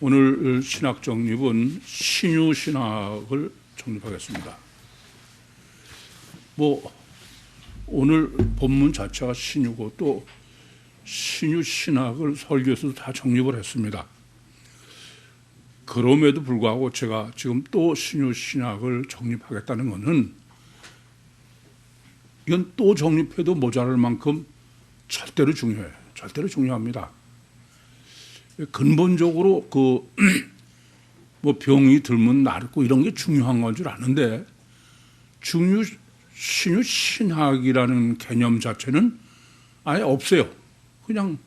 오늘 신학 정립은 신유 신학을 정립하겠습니다. 오늘 본문 자체가 신유고 또 신유 신학을 설교에서도 다 정립을 했습니다. 그럼에도 불구하고 제가 지금 또 신유 신학을 정립하겠다는 것은 이건 또 정립해도 모자랄 만큼 절대로 중요해요. 절대로 중요합니다. 근본적으로 병이 들면 낫고 이런 게 중요한 건 줄 아는데 신유 신학이라는 개념 자체는 아예 없어요. 그냥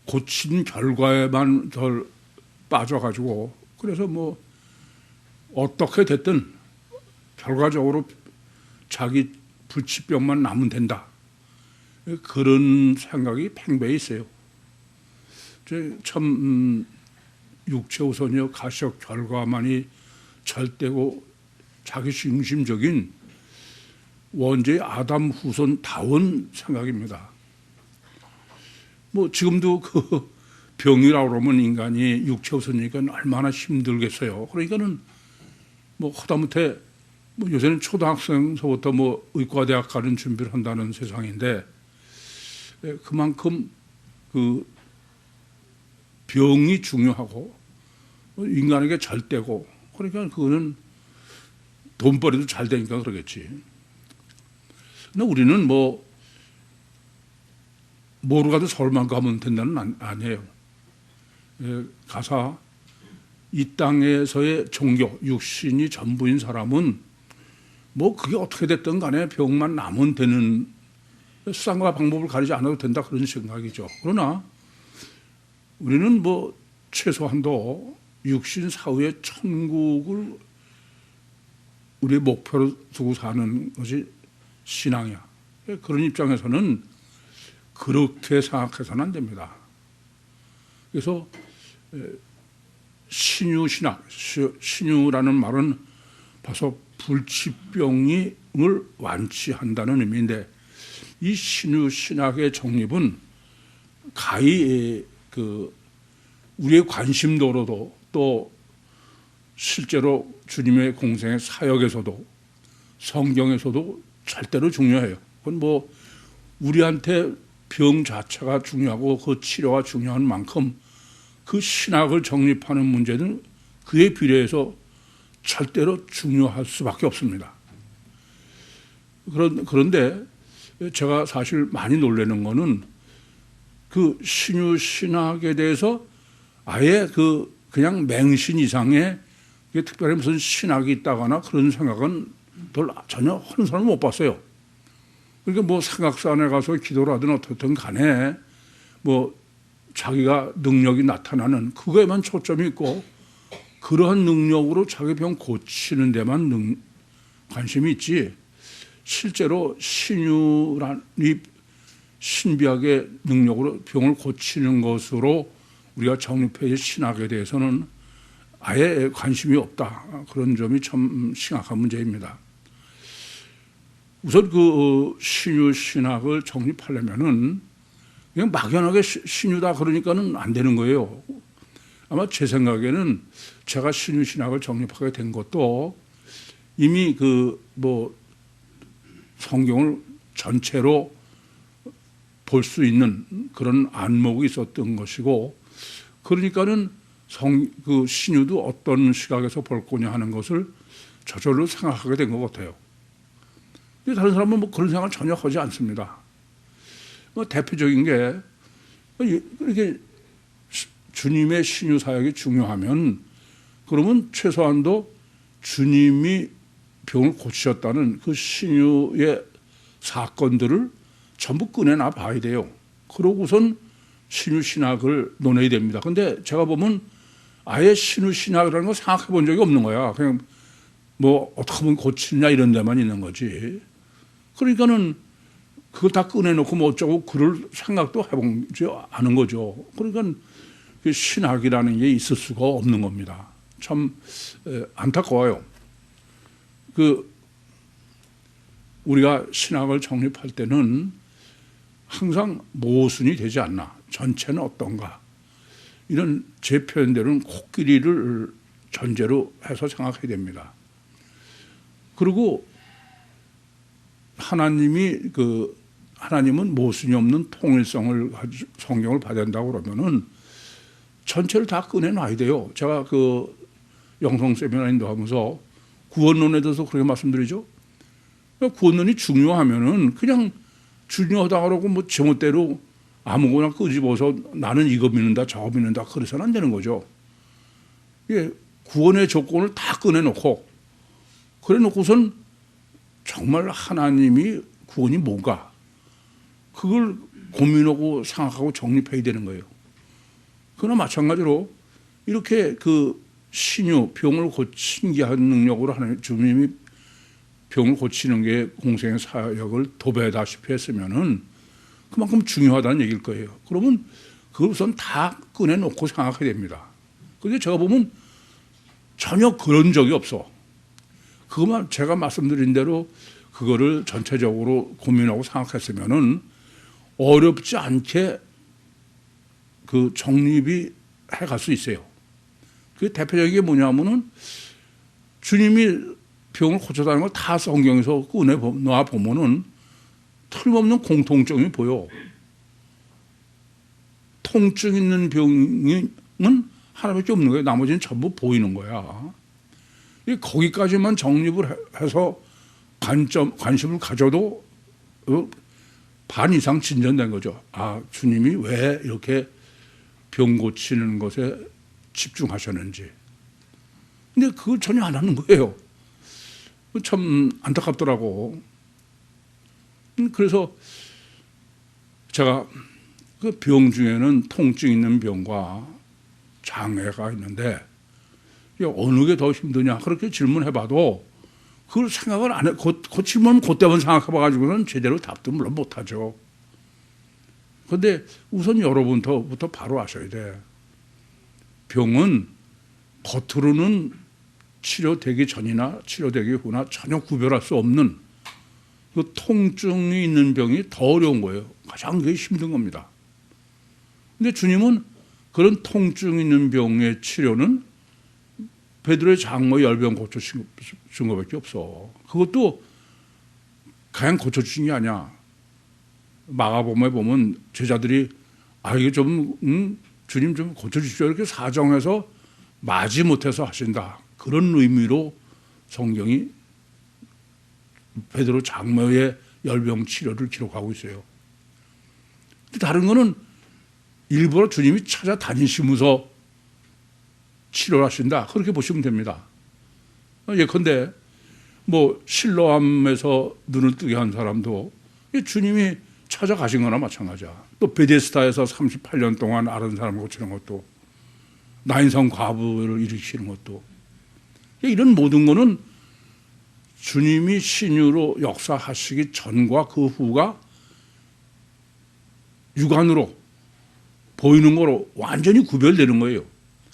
고친 결과에만 덜 빠져가지고 그래서 어떻게 됐든 결과적으로 자기 불치병만 나면 된다. 그런 생각이 팽배해 있어요. 참 육체 우선이요 가시적 결과만이 절대고 자기 중심적인 원죄의 아담 후손다운 생각입니다. 지금도 병이라고 그러면 인간이 육체 우선이니까 얼마나 힘들겠어요. 그러니까는 하다못해 요새는 초등학생서부터 의과대학 가는 준비를 한다는 세상인데 그만큼 병이 중요하고 인간에게 절대고 그러니까 그거는 돈벌이도 잘 되니까 그러겠지. 근데 우리는 뭐로 가도 서울만 가면 된다는 아니에요. 가사 이 땅에서의 종교, 육신이 전부인 사람은 그게 어떻게 됐든 간에 병만 나면 되는 수단과 방법을 가리지 않아도 된다 그런 생각이죠. 그러나 우리는 최소한도 육신 사후의 천국을 우리의 목표로 두고 사는 것이 신앙이야. 그런 입장에서는 그렇게 생각해서는 안 됩니다. 그래서 신유 신학, 신유라는 말은 벌써 불치병을 완치한다는 의미인데 이 신유 신학의 정립은 가히 우리의 관심도로도 또 실제로 주님의 공생의 사역에서도 성경에서도 절대로 중요해요. 그건 우리한테 병 자체가 중요하고 그 치료가 중요한 만큼 그 신학을 정립하는 문제는 그에 비례해서 절대로 중요할 수밖에 없습니다. 그런데 제가 사실 많이 놀라는 거는 그 신유 신학에 대해서 아예 그냥 맹신 이상의 특별히 무슨 신학이 있다거나 그런 생각은 전혀 하는 사람을 못 봤어요. 그러니까 사각산에 가서 기도를 하든 어떻든 간에 자기가 능력이 나타나는 그거에만 초점이 있고 그러한 능력으로 자기 병 고치는 데만 관심이 있지 실제로 신유란 이 신비하게 능력으로 병을 고치는 것으로 우리가 정립해야 신학에 대해서는 아예 관심이 없다. 그런 점이 참 심각한 문제입니다. 우선 신유 신학을 정립하려면은 그냥 막연하게 신유다 그러니까는 안 되는 거예요. 아마 제 생각에는 제가 신유 신학을 정립하게 된 것도 이미 성경을 전체로 볼 수 있는 그런 안목이 있었던 것이고 그러니까는 신유도 어떤 시각에서 볼 거냐 하는 것을 저절로 생각하게 된 것 같아요. 근데 다른 사람은 그런 생각을 전혀 하지 않습니다. 대표적인 게 이렇게 주님의 신유 사역이 중요하면 그러면 최소한도 주님이 병을 고치셨다는 그 신유의 사건들을 전부 꺼내놔 봐야 돼요. 그러고선 신유 신학을 논해야 됩니다. 근데 제가 보면 아예 신유 신학이라는 거 생각해 본 적이 없는 거야. 그냥 어떻게 하면 고치냐 이런 데만 있는 거지. 그러니까는 그걸 다 꺼내놓고 어쩌고 그럴 생각도 해보지 않은 거죠. 그러니까 신학이라는 게 있을 수가 없는 겁니다. 참 안타까워요. 우리가 신학을 정립할 때는 항상 모순이 되지 않나, 전체는 어떤가, 이런 제 표현대로는 코끼리를 전제로 해서 생각해야 됩니다. 그리고 하나님은 모순이 없는 통일성을 성경을 받아낸다고 그러면은 전체를 다 꺼내놔야 돼요. 제가 그 영성 세미나 인도하면서 구원론에 대해서 그렇게 말씀드리죠. 구원론이 중요하면은 그냥 중요하다 그러고 뭐 제멋대로 아무거나 끄집어서 나는 이거 믿는다 저거 믿는다 그래서는 안 되는 거죠. 예, 구원의 조건을 다 꺼내놓고 그래 놓고선 정말 하나님이 구원이 뭔가 그걸 고민하고 생각하고 정립해야 되는 거예요. 그러나 마찬가지로 이렇게 그 신유 병을 고치게 하는 능력으로 하나님 주님이 병을 고치는 게 공생의 사역을 도배하다시피 했으면은 그만큼 중요하다는 얘기일 거예요. 그러면 그걸 우선 다 꺼내놓고 생각해야 됩니다. 그런데 제가 보면 전혀 그런 적이 없어. 그것만 제가 말씀드린 대로 그거를 전체적으로 고민하고 생각했으면은 어렵지 않게 그 정립이 해갈 수 있어요. 그 대표적인 게 뭐냐면은 주님이 병을 고쳤다는 걸 다 성경에서 꺼내놔 보면은 틀림없는 공통점이 보여. 통증 있는 병은 하나밖에 없는 거예요. 나머지는 전부 보이는 거야. 거기까지만 정립을 해서 관심을 가져도 반 이상 진전된 거죠. 아, 주님이 왜 이렇게 병 고치는 것에 집중하셨는지. 근데 그걸 전혀 안 하는 거예요. 참 안타깝더라고. 그래서 제가 그 병 중에는 통증 있는 병과 장애가 있는데 어느 게 더 힘드냐 그렇게 질문해봐도 그걸 생각을 안 해. 그 질문 그때만 생각해봐가지고는 제대로 답도 물론 못하죠. 그런데 우선 여러분부터 바로 아셔야 돼. 병은 겉으로는 치료되기 전이나 치료되기 후나 전혀 구별할 수 없는 그 통증이 있는 병이 더 어려운 거예요. 가장 그게 힘든 겁니다. 근데 주님은 그런 통증 있는 병의 치료는 베드로의 장모 열병 고쳐준 것밖에 없어. 그것도 그냥 고쳐주신 게 아니야. 마가복음에 보면 제자들이 이게 좀 주님 좀 고쳐주십시오 이렇게 사정해서 마지 못해서 하신다. 그런 의미로 성경이 베드로 장모의 열병 치료를 기록하고 있어요. 다른 거는 일부러 주님이 찾아다니시면서 치료를 하신다. 그렇게 보시면 됩니다. 예컨대 뭐 실로암에서 눈을 뜨게 한 사람도 주님이 찾아가신 거나 마찬가지야. 또 베데스다에서 38년 동안 앓은 사람을 고치는 것도, 나인성 과부를 일으키는 것도, 이런 모든 거는 주님이 신유로 역사하시기 전과 그 후가 육안으로 보이는 거로 완전히 구별되는 거예요.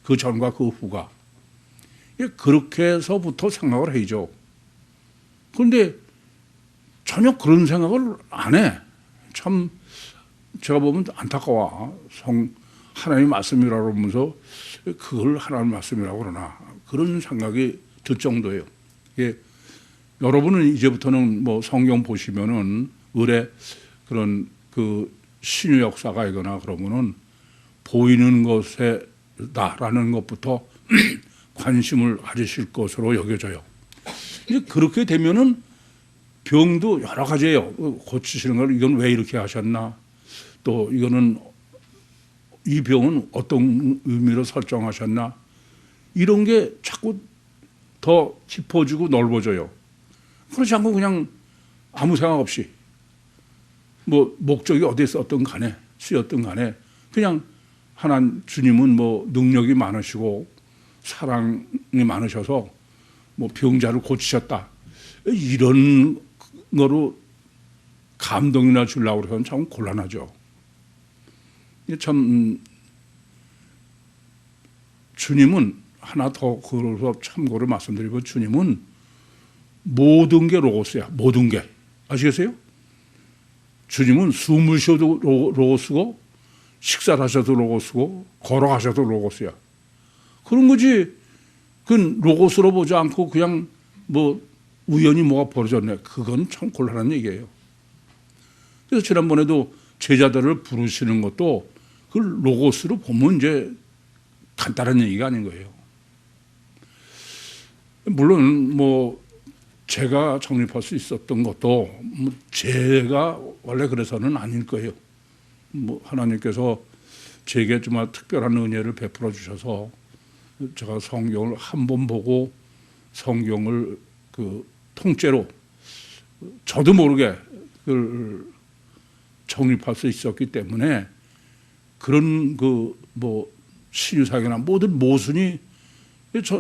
그 전과 그 후가. 그렇게 해서부터 생각을 해야죠. 그런데 전혀 그런 생각을 안 해. 참 제가 보면 안타까워. 하나님 말씀이라고 하면서 그걸 하나님 말씀이라고 그러나 그런 생각이 들 정도예요. 여러분은 이제부터는 뭐 성경 보시면은 의뢰 그런 그 신유 역사가 있거나 그러면은 보이는 것에다라는 것부터 관심을 가지실 것으로 여겨져요. 이제 그렇게 되면은 병도 여러 가지예요. 고치시는 걸 이건 왜 이렇게 하셨나? 또 이거는 이 병은 어떤 의미로 설정하셨나? 이런 게 자꾸 더 깊어지고 넓어져요. 그렇지 않고 그냥 아무 생각 없이 뭐 목적이 어디에 썼든 간에 쓰였든 간에 그냥 주님은 뭐 능력이 많으시고 사랑이 많으셔서 뭐 병자를 고치셨다. 이런 거로 감동이나 주려고 해서는 참 곤란하죠. 참 주님은 하나 더 그래서 참고를 말씀드리고 주님은 모든 게 로고스야. 모든 게. 아시겠어요? 주님은 숨을 쉬어도 로고스고 식사를 하셔도 로고스고 걸어가셔도 로고스야. 그런 거지. 그건 로고스로 보지 않고 그냥 뭐 우연히 뭐가 벌어졌네. 그건 참 곤란한 얘기예요. 그래서 지난번에도 제자들을 부르시는 것도 그 로고스로 보면 이제 간단한 얘기가 아닌 거예요. 물론 뭐 제가 정립할 수 있었던 것도 뭐 제가 원래 그래서는 아닐 거예요. 뭐 하나님께서 제게 정말 특별한 은혜를 베풀어 주셔서 제가 성경을 한 번 보고 성경을 그 통째로 저도 모르게 그걸 정립할 수 있었기 때문에 그런 그 뭐 신유사역이나 모든 모순이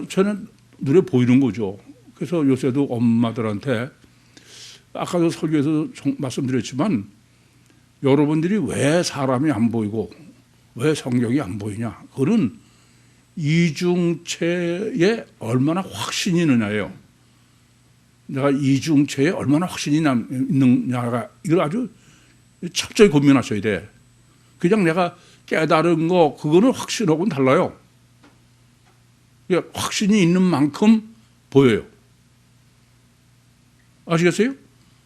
저는 눈에 보이는 거죠. 그래서 요새도 엄마들한테 아까도 설교에서 말씀드렸지만 여러분들이 왜 사람이 안 보이고 왜 성경이 안 보이냐. 그거는 이중체에 얼마나 확신이 있느냐예요. 내가 이중체에 얼마나 확신이 있느냐가 이걸 아주 철저히 고민하셔야 돼. 그냥 내가 깨달은 거 그거는 확신하고는 달라요. 확신이 있는 만큼 보여요. 아시겠어요?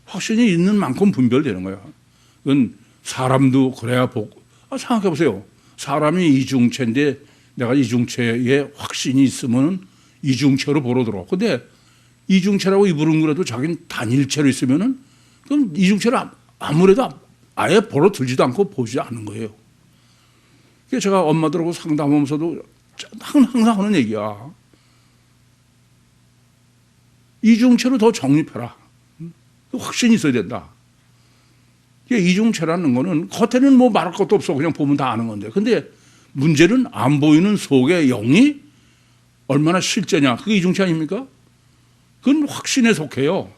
확신이 있는 만큼 분별되는 거야. 그건 사람도 그래야 보고. 생각해 보세요. 사람이 이중체인데 내가 이중체에 확신이 있으면 이중체로 보러 들어. 근데 이중체라고 입으른 거라도 자기는 단일체로 있으면은 그럼 이중체를 아무래도 아예 보러 들지도 않고 보지 않는 거예요. 그래서 제가 엄마들하고 상담하면서도 항상 하는 얘기야. 이중체로 더 정립해라. 확신이 있어야 된다. 이중체라는 거는 겉에는 뭐 말할 것도 없어. 그냥 보면 다 아는 건데. 근데 문제는 안 보이는 속의 영이 얼마나 실제냐. 그게 이중체 아닙니까? 그건 확신에 속해요.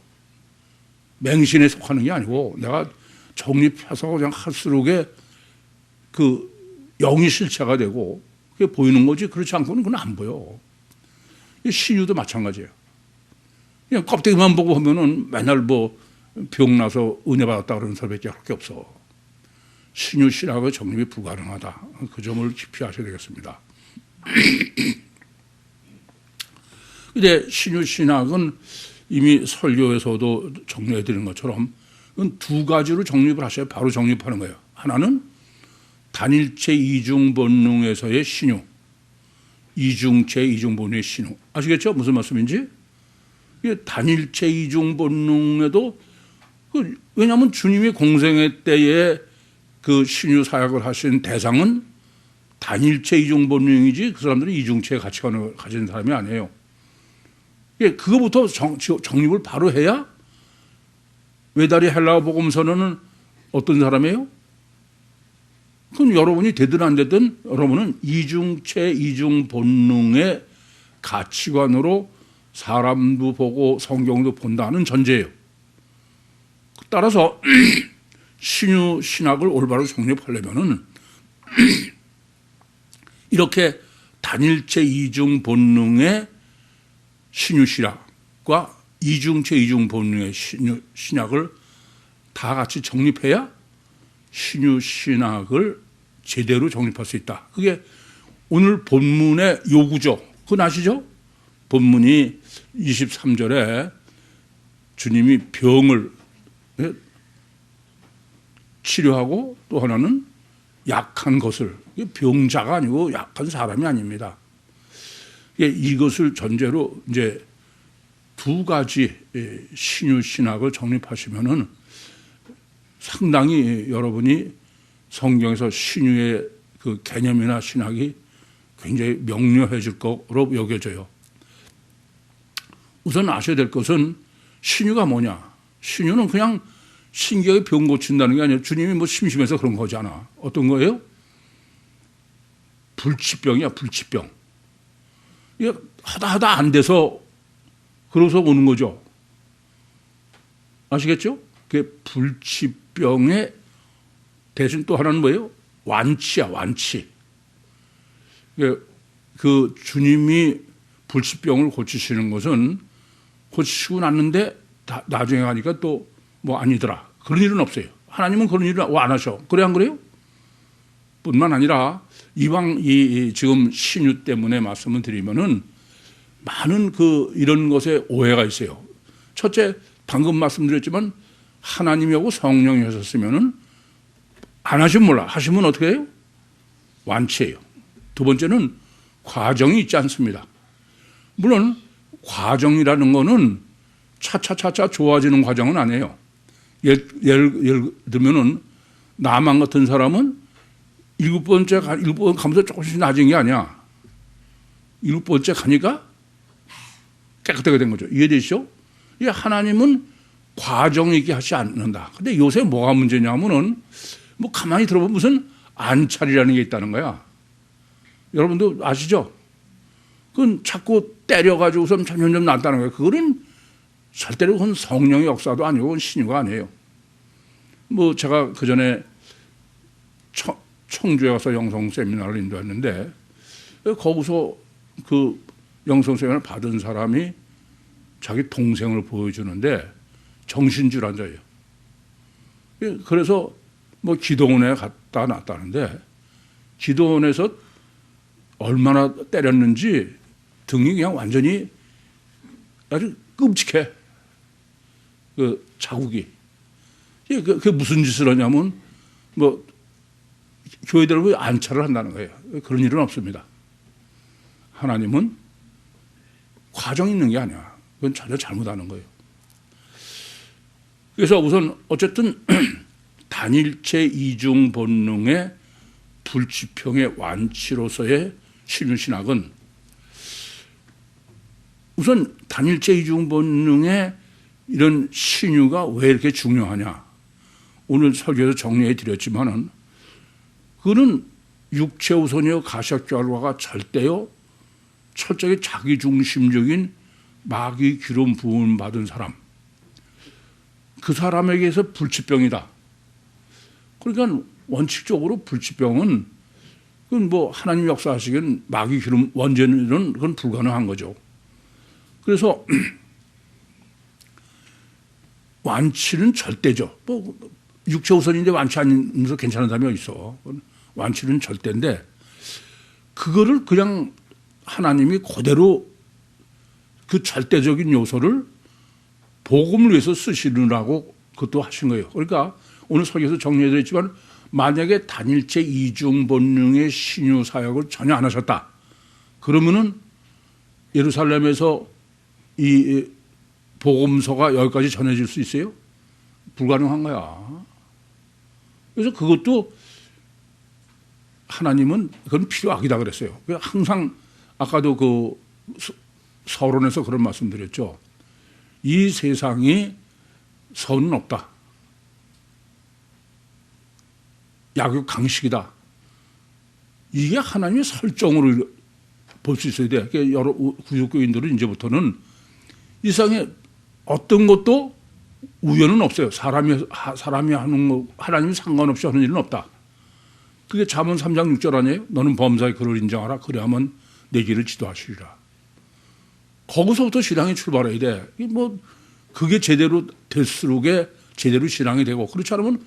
맹신에 속하는 게 아니고 내가 정립해서 그냥 할수록에 그 영이 실체가 되고 그게 보이는 거지. 그렇지 않고는 그건 안 보여. 신유도 마찬가지예요. 그냥 껍데기만 보고 하면은 맨날 뭐 병나서 은혜 받았다 그러는 사람밖에 할 게 없어. 신유 신학의 정립이 불가능하다. 그 점을 깊이 아셔야 되겠습니다. 근데 신유 신학은 이미 설교에서도 정리해 드린 것처럼 두 가지로 정립을 하셔야 바로 정립하는 거예요. 하나는 단일체 이중본능에서의 신유, 이중체 이중본능의 신유. 아시겠죠? 무슨 말씀인지? 단일체 이중본능에도 왜냐하면 주님이 공생애 때에 그 신유 사역을 하신 대상은 단일체 이중본능이지 그 사람들이 이중체 가치관을 가진 사람이 아니에요. 그거부터 정립을 바로 해야 외다리 헬라어 복음서는 어떤 사람이에요? 그건 여러분이 되든 안 되든 여러분은 이중체 이중본능의 가치관으로 사람도 보고 성경도 본다는 전제예요. 따라서 신유 신학을 올바로 정립하려면은 이렇게 단일체 이중 본능의 신유 신학과 이중체 이중 본능의 신유 신학을 다 같이 정립해야 신유 신학을 제대로 정립할 수 있다. 그게 오늘 본문의 요구죠. 그건 아시죠? 본문이 23절에 주님이 병을 치료하고 또 하나는 약한 것을, 병자가 아니고 약한 사람이 아닙니다. 이것을 전제로 이제 두 가지 신유 신학을 정립하시면은 상당히 여러분이 성경에서 신유의 그 개념이나 신학이 굉장히 명료해질 거로 여겨져요. 우선 아셔야 될 것은 신유가 뭐냐? 신유는 그냥 신경의 병 고친다는 게 아니라 주님이 뭐 심심해서 그런 거잖아. 어떤 거예요? 불치병이야, 불치병. 이게 하다 안 돼서 그러서 오는 거죠. 아시겠죠? 그게 불치병의 대신 또 하나는 뭐예요? 완치야, 완치. 그 주님이 불치병을 고치시는 것은 고치시고 났는데 나중에 가니까 또 뭐 아니더라. 그런 일은 없어요. 하나님은 그런 일을 안 하셔. 그래 안 그래요? 뿐만 아니라 이방 지금 신유 때문에 말씀을 드리면은 많은 이런 것에 오해가 있어요. 첫째, 방금 말씀드렸지만 하나님이 하고 성령이 하셨으면은 안 하시면 몰라. 하시면 어떻게 해요? 완치해요. 두 번째는 과정이 있지 않습니다. 물론 과정이라는 거는 차차차차 좋아지는 과정은 아니에요. 예를 들면은 나만 같은 사람은 일곱 번 가면서 조금씩 나아진 게 아니야. 일곱 번째 가니까 깨끗하게 된 거죠. 이해되시죠? 하나님은 과정 있게 하지 않는다. 근데 요새 뭐가 문제냐면은 뭐 가만히 들어보면 무슨 안찰이라는 게 있다는 거야. 여러분도 아시죠? 그건 자꾸 때려가지고서 점점 낫다는 거예요. 그거는 절대로 그건 성령의 역사도 아니고 그건 신유가 아니에요. 뭐 제가 그 전에 청주에 가서 영성 세미나를 인도했는데 거기서 그 영성 세미나를 받은 사람이 자기 동생을 보여주는데 정신질환자예요. 그래서 뭐 기도원에 갔다 놨다는데 기도원에서 얼마나 때렸는지 등이 그냥 완전히 아주 끔찍해. 그 자국이. 그게 무슨 짓을 하냐면 뭐 교회들은 왜 안차를 한다는 거예요. 그런 일은 없습니다. 하나님은 과정이 있는 게 아니야. 그건 전혀 잘못하는 거예요. 그래서 우선 어쨌든 단일체 이중 본능의 불지평의 완치로서의 신유신학은 우선 단일체 이중 본능의 이런 신유가 왜 이렇게 중요하냐. 오늘 설교에서 정리해 드렸지만은 그는 육체 우선이요 가시적 결과가 절대요 철저히 자기중심적인 마귀 기름 부음 받은 사람, 그 사람에게서 불치병이다. 그러니까 원칙적으로 불치병은 그건 뭐 하나님 역사하시기엔 마귀 기름 원죄는 그건 불가능한 거죠. 그래서 완치는 절대죠. 뭐 육체 우선인데 완치 아니면서 괜찮은 사람이 어디 있어. 완치는 절대인데 그거를 그냥 하나님이 그대로 그 절대적인 요소를 복음을 위해서 쓰시느라고 그것도 하신 거예요. 그러니까 오늘 설교에서 정리해드렸지만 만약에 단일체 이중 본능의 신유 사역을 전혀 안 하셨다. 그러면은 예루살렘에서 이 복음서가 여기까지 전해질 수 있어요? 불가능한 거야. 그래서 그것도 하나님은 그건 필요하기다 그랬어요. 항상 아까도 그 서론에서 그런 말씀 드렸죠. 이 세상이 선은 없다. 약육 강식이다. 이게 하나님의 설정으로 볼 수 있어야 돼. 그러니까 여러 구속교인들은 이제부터는 이 세상에 어떤 것도 우연은 없어요. 사람이 하는 거, 하나님이 상관없이 하는 일은 없다. 그게 잠언 3장 6절 아니에요? 너는 범사의 그를 인정하라. 그래야만 내 길을 지도하시리라. 거기서부터 신앙이 출발해야 돼. 뭐 그게 제대로 될수록에 제대로 신앙이 되고 그렇지 않으면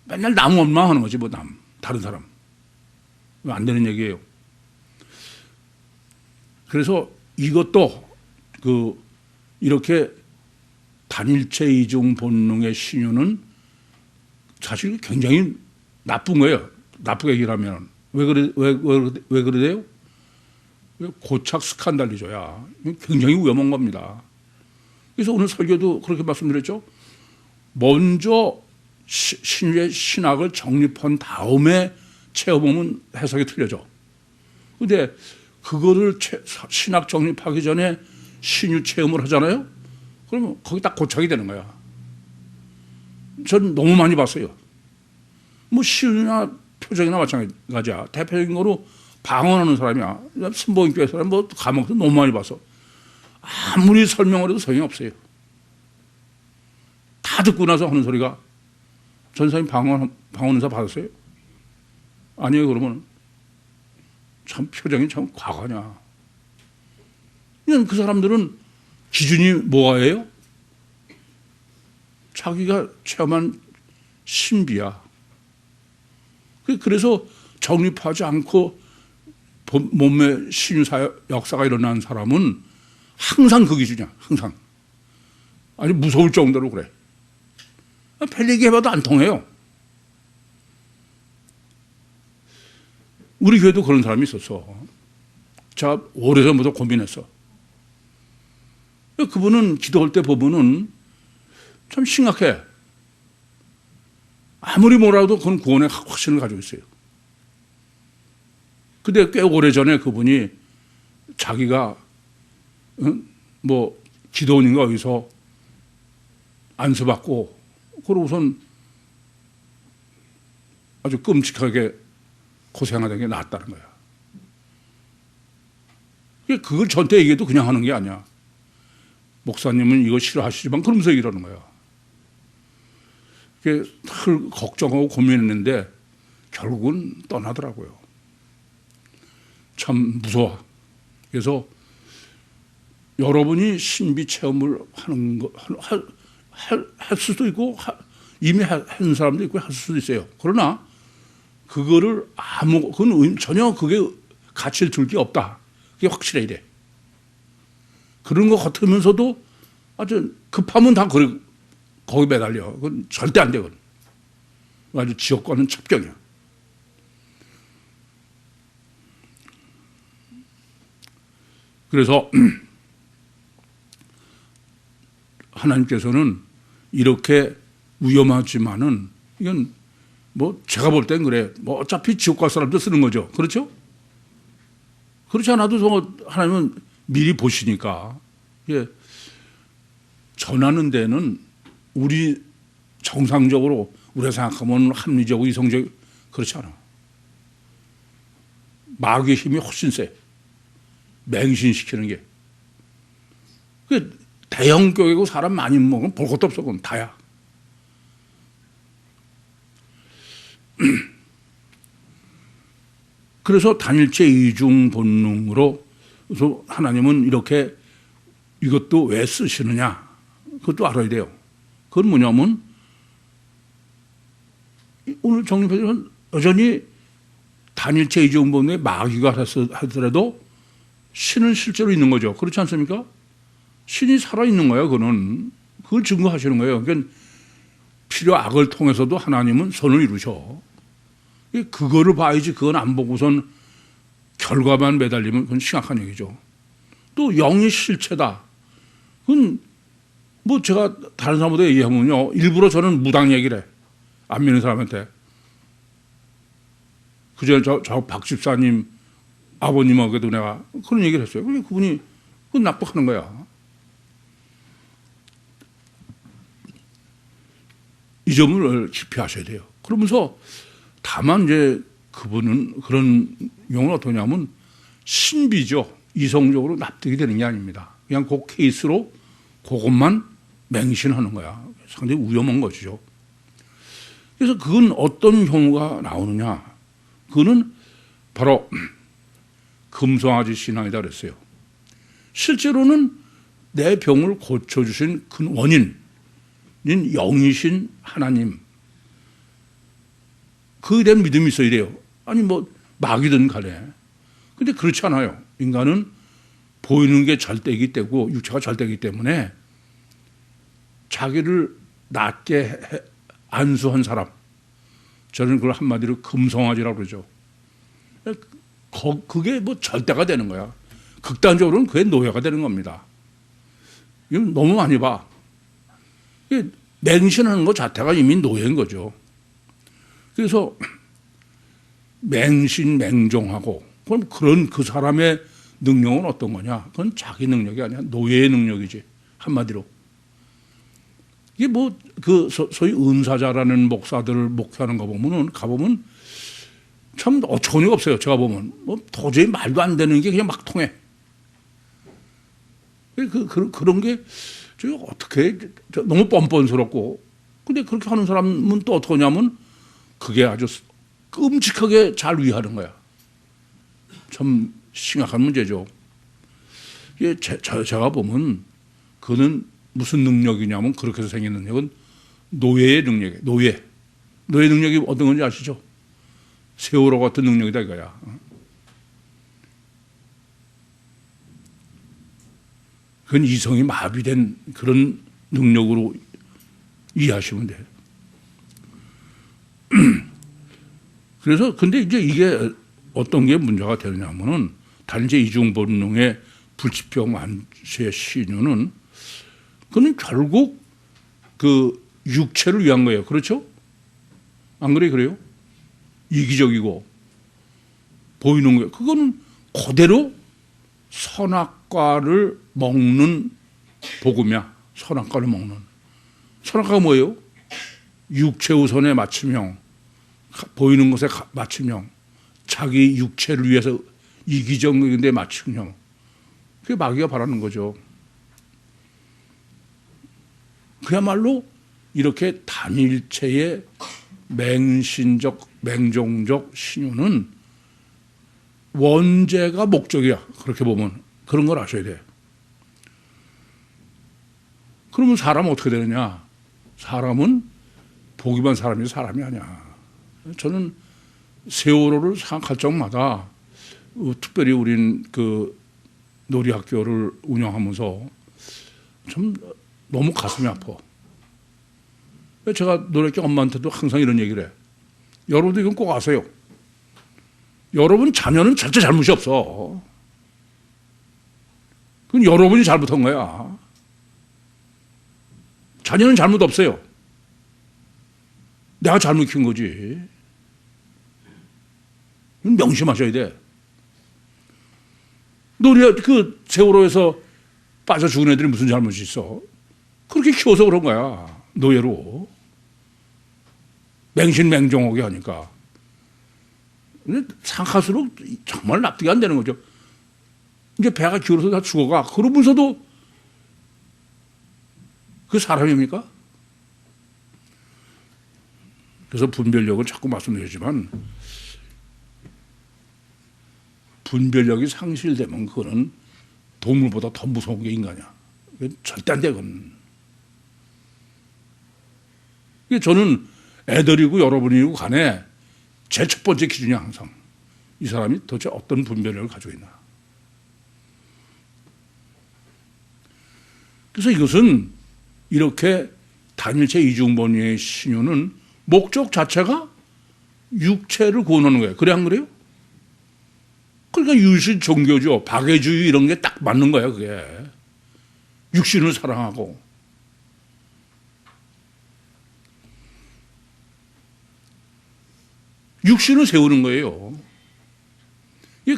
맨날 남 원망하는 거지 뭐 다른 사람. 안 되는 얘기예요. 그래서 이것도 이렇게 단일체 이중 본능의 신유는 사실 굉장히 나쁜 거예요. 나쁘게 얘기하면 왜 그래요? 고착 스칸달리죠야. 굉장히 위험한 겁니다. 그래서 오늘 설교도 그렇게 말씀드렸죠. 먼저 신유의 신학을 정립한 다음에 체험하면 해석이 틀려져. 그런데 그거를 신학 정립하기 전에 신유 체험을 하잖아요. 그러면 거기 딱 고착이 되는 거야. 전 너무 많이 봤어요. 뭐 신유나 표적이나 마찬가지야. 대표적인 거로 방언하는 사람이야. 순복음교회 사람 뭐 과목도 너무 많이 봐서 아무리 설명을 해도 소용이 없어요. 다 듣고 나서 하는 소리가 전사님 방언 은사 받았어요? 아니에요. 그러면 참 표정이 참 과거냐. 그냥 그 사람들은 기준이 뭐예요? 자기가 체험한 신비야. 그래서 정립하지 않고 몸의 신유 역사가 일어난 사람은 항상 그 기준이야. 항상. 아니 무서울 정도로 그래. 별 얘기해봐도 안 통해요. 우리 교회도 그런 사람이 있었어. 제가 오래전부터 고민했어. 그분은 기도할 때 보면은 참 심각해. 아무리 뭐라도 그건 구원의 확신을 가지고 있어요. 근데 꽤 오래전에 그분이 자기가 뭐 기도원인가 어디서 안수받고 그러고선 아주 끔찍하게 고생하던 게 낫다는 거야. 그걸 저한테 얘기해도 그냥 하는 게 아니야. 목사님은 이거 싫어하시지만 그러면서 이러는 거야. 늘 걱정하고 고민했는데 결국은 떠나더라고요. 참 무서워. 그래서 여러분이 신비 체험을 하는 거 할 수도 있고 이미 한 사람도 있고 할 수도 있어요. 그러나 그거를 그건 전혀 그게 가치를 둘 게 없다. 그게 확실해야 돼. 그런 것 같으면서도 아주 급하면 다 거기 매달려. 그건 절대 안 돼. 그건 아주 지옥과는 첩경이야. 그래서 하나님께서는 이렇게 위험하지만은 이건 뭐 제가 볼 땐 그래. 뭐 어차피 지옥 갈 사람도 쓰는 거죠. 그렇죠? 그렇지 않아도 하나님은 미리 보시니까 전하는 데는 우리 정상적으로 우리가 생각하면 합리적이고 이성적 그렇지 않아. 마귀의 힘이 훨씬 세. 맹신시키는 게. 대형 교회고 사람 많이 먹으면 볼 것도 없어. 그건 다야. 그래서 단일체 이중 본능으로 그래서 하나님은 이렇게 이것도 왜 쓰시느냐 그것도 알아야 돼요. 그건 뭐냐면 오늘 정립해주면 여전히 단일체 이중 본능에 마귀가 하더라도 신은 실제로 있는 거죠. 그렇지 않습니까? 신이 살아있는 거예요. 그걸 증거하시는 거예요. 그러니까 필요 악을 통해서도 하나님은 선을 이루셔. 그거를 봐야지 그건 안 보고선 결과만 매달리면 그건 심각한 얘기죠. 또 영이 실체다. 그건 뭐 제가 다른 사람보다 얘기하면요. 일부러 저는 무당 얘기를 해. 안 믿는 사람한테. 그전에 저 박 집사님 아버님하고도 내가 그런 얘기를 했어요. 그분이 그건 납득하는 거야. 이 점을 깊이 하셔야 돼요. 그러면서 다만 이제 그분은 그런 용어는 어떠냐면 신비죠. 이성적으로 납득이 되는 게 아닙니다. 그냥 그 케이스로 그것만 맹신하는 거야. 상당히 위험한 것이죠. 그래서 그건 어떤 경우가 나오느냐. 그거는 바로 금송아지 신앙이다 그랬어요. 실제로는 내 병을 고쳐주신 그 원인인 영이신 하나님. 그에 대한 믿음이 있어야 돼요. 아니 뭐 마귀든 간에. 근데 그렇지 않아요. 인간은 보이는 게 절대이기 때문에 육체가 절대이기 때문에 자기를 낮게 안수한 사람. 저는 그걸 한마디로 금송아지라고 그러죠. 그게 뭐 절대가 되는 거야. 극단적으로는 그게 노예가 되는 겁니다. 이건 너무 많이 봐. 맹신하는 것 자체가 이미 노예인 거죠. 그래서 맹신맹종하고 그럼 그런 그 사람의 능력은 어떤 거냐? 그건 자기 능력이 아니야. 노예의 능력이지. 한마디로. 이게 뭐 그 소위 은사자라는 목사들을 목회하는 거 보면은 가보면 참 어처구니가 없어요. 제가 보면 뭐 도저히 말도 안 되는 게 그냥 막 통해. 그런 게 저 어떻게 너무 뻔뻔스럽고 근데 그렇게 하는 사람은 또 어떻게 하냐면 그게 아주 끔찍하게 잘 위하는 거야. 참 심각한 문제죠. 이게 제가 보면 그는 무슨 능력이냐면 그렇게 해서 생긴 능력은 노예의 능력이에요. 노예 능력이 어떤 건지 아시죠? 세월호 같은 능력이다 이거야. 그건 이성이 마비된 그런 능력으로 이해하시면 돼요. 그래서 근데 이제 이게 어떤 게 문제가 되느냐면은 단지 이중 본능의 불치병 완치의 신유는 그는 결국 그 육체를 위한 거예요. 그렇죠? 안 그래? 그래요? 이기적이고 보이는 거예요. 그거는 그대로 선악과를 먹는 복음이야. 선악과를 먹는. 선악과가 뭐예요? 육체 우선의 맞춤형, 보이는 것에 맞춤형, 자기 육체를 위해서 이기적인 데 맞춤형. 그게 마귀가 바라는 거죠. 그야말로 이렇게 단일체의 맹신적, 맹종적 신유는 원죄가 목적이야. 그렇게 보면. 그런 걸 아셔야 돼. 그러면 사람은 어떻게 되느냐? 사람은 보기만 사람이 사람이 아니야. 저는 세월호를 생각할 적마다 특별히 우린 그 놀이학교를 운영하면서 참 너무 가슴이 아파. 제가 놀이학교 엄마한테도 항상 이런 얘기를 해. 여러분도 이건 꼭 아세요. 여러분 자녀는 절대 잘못이 없어. 그건 여러분이 잘못한 거야. 자녀는 잘못 없어요. 내가 잘못 키운 거지. 명심하셔야 돼. 놀이 그 세월호에서 빠져 죽은 애들이 무슨 잘못이 있어? 그렇게 키워서 그런 거야. 노예로. 맹신맹종하게 하니까. 근데 생각할수록 정말 납득이 안 되는 거죠. 이제 배가 기울어서 다 죽어가. 그러면서도 그 사람입니까? 그래서 분별력을 자꾸 말씀드리지만 분별력이 상실되면 그거는 동물보다 더 무서운 게 인간이야. 절대 안 돼, 그건. 저는 애들이고 여러분이고 간에 제 첫 번째 기준이 항상 이 사람이 도대체 어떤 분별력을 가지고 있나. 그래서 이것은 이렇게 단일체 이중본의의 신유는 목적 자체가 육체를 구원하는 거예요. 그래 안 그래요? 그러니까 유신 종교죠. 박애주의 이런 게 딱 맞는 거야, 그게. 육신을 사랑하고. 육신을 세우는 거예요.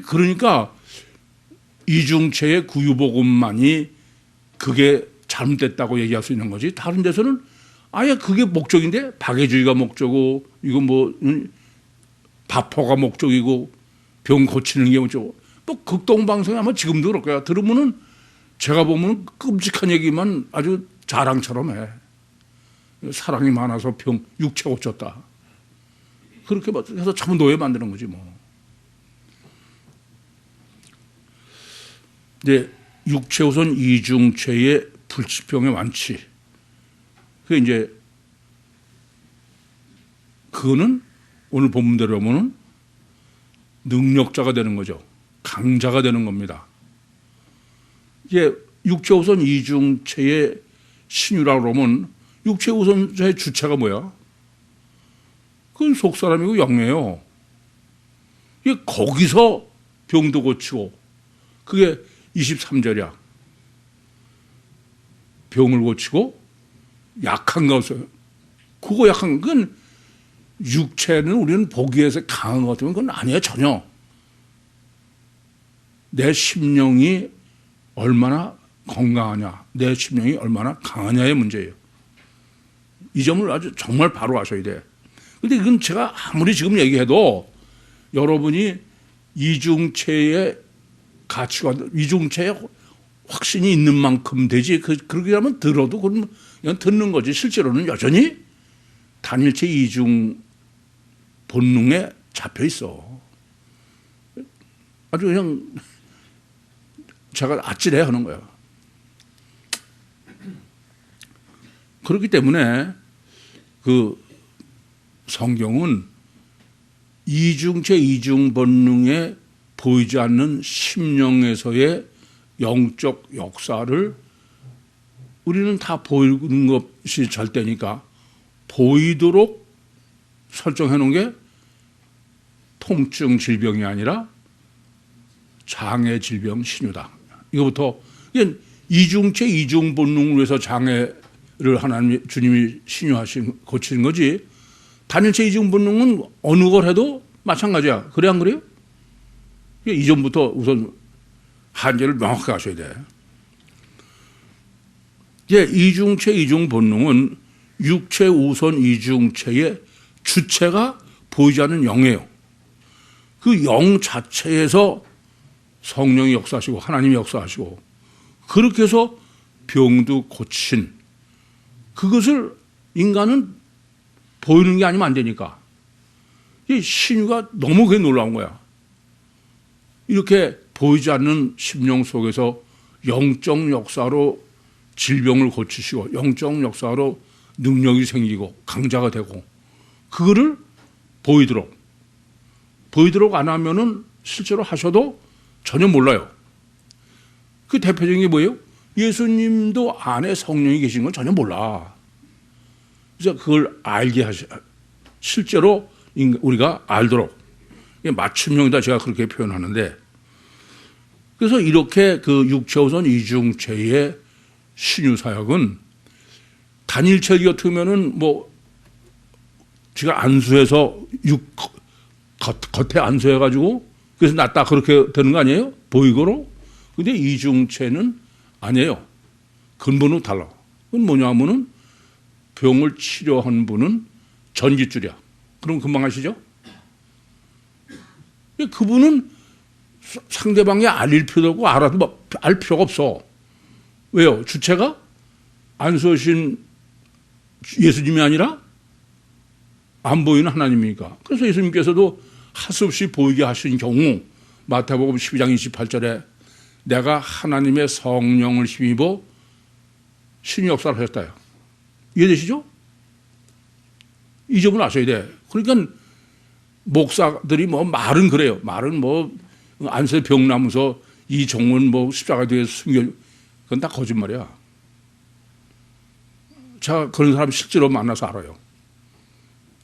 그러니까 이중체의 구유복음만이 그게 잘못됐다고 얘기할 수 있는 거지. 다른 데서는 아예 그게 목적인데 박애주의가 목적이고 이거 뭐 바포가 목적이고 병 고치는 게 목적이고 뭐 극동방송에 아마 지금도 그럴 거야. 들으면은 제가 보면 끔찍한 얘기만 아주 자랑처럼 해. 사랑이 많아서 병 육체 고쳤다. 그렇게 해서 참 노예 만드는 거지 뭐. 이제 육체 우선 이중체의 불치병의 완치. 그게 이제 그거는 오늘 본문대로 보면은 능력자가 되는 거죠. 강자가 되는 겁니다. 이제 육체 우선 이중체의 신유라고 그러면 육체 우선자의 주체가 뭐야? 그건 속사람이고 영이에요. 이게 거기서 병도 고치고 그게 23절이야. 병을 고치고 약한 것을 그거 약한 건 육체는 우리는 보기에서 강한 것 같으면 그건 아니에요. 전혀. 내 심령이 얼마나 건강하냐, 내 심령이 얼마나 강하냐의 문제예요. 이 점을 아주 정말 바로 아셔야 돼. 근데 이건 제가 아무리 지금 얘기해도 여러분이 이중체의 가치관, 이중체의 확신이 있는 만큼 되지. 그렇게 하면 들어도 그건 그냥 듣는 거지. 실제로는 여전히 단일체 이중 본능에 잡혀 있어. 아주 그냥 제가 아찔해 하는 거야. 그렇기 때문에 그 성경은 이중체 이중본능에 보이지 않는 심령에서의 영적 역사를 우리는 다 보이는 것이 절대니까 보이도록 설정해 놓은 게 통증 질병이 아니라 장애 질병 신유다. 이거부터 이중체 이중본능을 위해서 장애를 하나님 주님이 신유하신 고치는 거지. 단일체 이중본능은 어느 걸 해도 마찬가지야. 그래 안 그래요? 이전부터 우선 한계를 명확하게 하셔야 돼. 이중체 이중본능은 육체 우선 이중체의 주체가 보이지 않는 영이에요. 그 영 자체에서 성령이 역사하시고 하나님이 역사하시고 그렇게 해서 병도 고친 그것을 인간은 보이는 게 아니면 안 되니까 이 신유가 너무 그게 놀라운 거야. 이렇게 보이지 않는 심령 속에서 영적 역사로 질병을 고치시고 영적 역사로 능력이 생기고 강자가 되고 그거를 보이도록 안 하면은 실제로 하셔도 전혀 몰라요. 그 대표적인 게 뭐예요? 예수님도 안에 성령이 계신 건 전혀 몰라. 그래서 그걸 알게 실제로 우리가 알도록 맞춤형이다 제가 그렇게 표현하는데 그래서 이렇게 그 육체우선 이중체의 신유사역은 단일체 같으면은 뭐 제가 안수해서 겉에 안수해가지고 그래서 낫다 그렇게 되는 거 아니에요? 보이고로. 근데 이중체는 아니에요. 근본은 달라. 그건 뭐냐면은 병을 치료한 분은 전깃줄이야. 그럼 금방 아시죠? 그분은 상대방이 알릴 필요도 없고 알아도 알 필요가 없어. 왜요? 주체가 안수하신 예수님이 아니라 안 보이는 하나님이니까. 그래서 예수님께서도 할 수 없이 보이게 하신 경우 마태복음 12장 28절에 내가 하나님의 성령을 힘입어 신유 역사를 하셨다요. 이해되시죠? 이 점을 아셔야 돼. 그러니까 목사들이 뭐 말은 그래요. 말은 뭐 안수에 병 나면서 이 종은 뭐 십자가 뒤에 숨겨 그건 다 거짓말이야. 제가 그런 사람 실제로 만나서 알아요.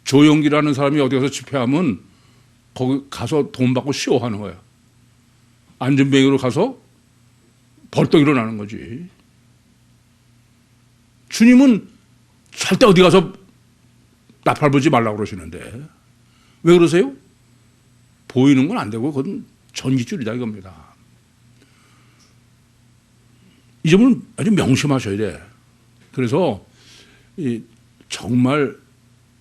조영기라는 사람이 어디 가서 집회하면 거기 가서 돈 받고 쇼하는 거야. 안전뱅이로 가서 벌떡 일어나는 거지. 주님은 절대 어디 가서 나팔 불지 말라고 그러시는데 왜 그러세요? 보이는 건 안 되고 그건 전깃줄이다 이겁니다. 이 점을 아주 명심하셔야 돼. 그래서 정말